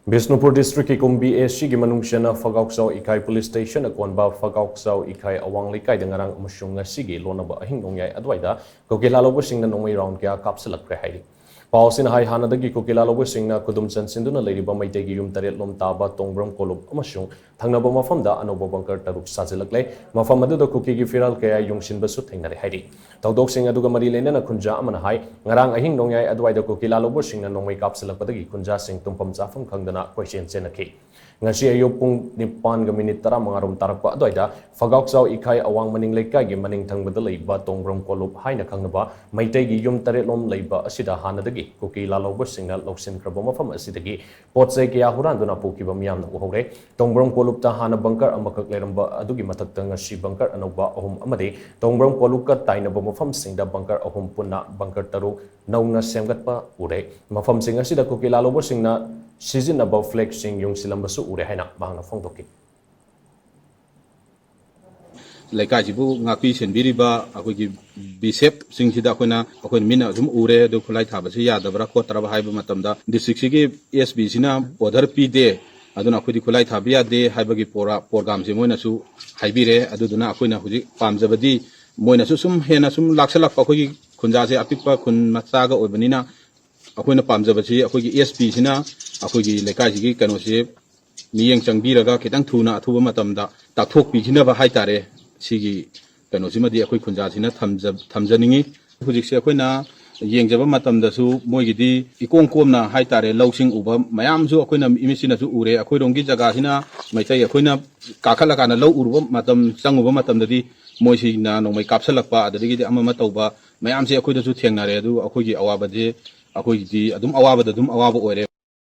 Bisnupur District ki kumbi SC ki manungsiana Phougakchao Ikhai Police Station akonba Phougakchao Ikhai Awang Leikai dangarang amasung ngasi lonaba ahing nongyai adwaida Kuki Lalhouba Shingna Nongmei round kya Kapshillamle haidi. Pausin hai hanadagi Kuki Lalhouba Shingna kudum chansinduna leiriba maitegi yum taret lom taba tongbram kolub amasung thangnaba mafamda anoba bunker taruk sajilakle mafam aduda Kuki gi firal kaya yungsinba su thengnare haidi. Tawdok sing aduga mari lenana kunja amana hai ngarang ahing nongyai adwaida Kuki Lalhouba Shingna Nongmei Kapshillampadagi kunja sing tumpam chafam khangdana question senaki. Ngasi ayub pung nipan ga minit tara mangarum tarakpa adwaida Phougakchao Ikhai Awang maning Leikai gi maning thangbada leiba tongbram kolub haina khangnaba maitegi yum taret lom leiba asida hanadagi Kuki Lalhouba Shingna loksin krabo mafam asidagi potsai kya huranduna pukiba miyamna uhore tongbram kolub ta hana bunker amakak leramba adugi mathakta ngasi bunker anoba ahum amade tongbram kolub ka tainaba mafam singda bunker ahum punna bunker taru nauna semgatpa ure mafam sing asida Kuki Lalhouba Shingna Sizinaba flag sing yung silambasu ure haina mahang fongdoki. Leikai jibu ngakui senbiriba akoi bisep sing sida akona akoi mina zum ure do khulai thabasi yadabra ko taraba haiba matamda district sigi SB sina order pide aduna akoi khulai thabiya de haibagi program se moina su haibire aduduna akoina huji pamjabadi moina su sum hena sum laksalak akoi khunja se apikpa khun machaga oibanina akoina pamjabasi akoi SB sina akoi Leikai sigi kano se miyeng changbiraga kitang thuna athuba matamda takthok pikina ba haitare sigi kano simadi akoi khunja sina thamjaningi hujikse akoina yengjaba matamda su moigidi ikong komna haitare lawsing uba mayam su akoina imisina su ure akoi rongi jaga sina maitai akoina kakhala kana law urba matam changuba matamdadi moisina nongmai kapsalakpa adadigi amama tawba mayam se akoi da su thengnare adu akoi gi awaba je akoi gi adum awaba oire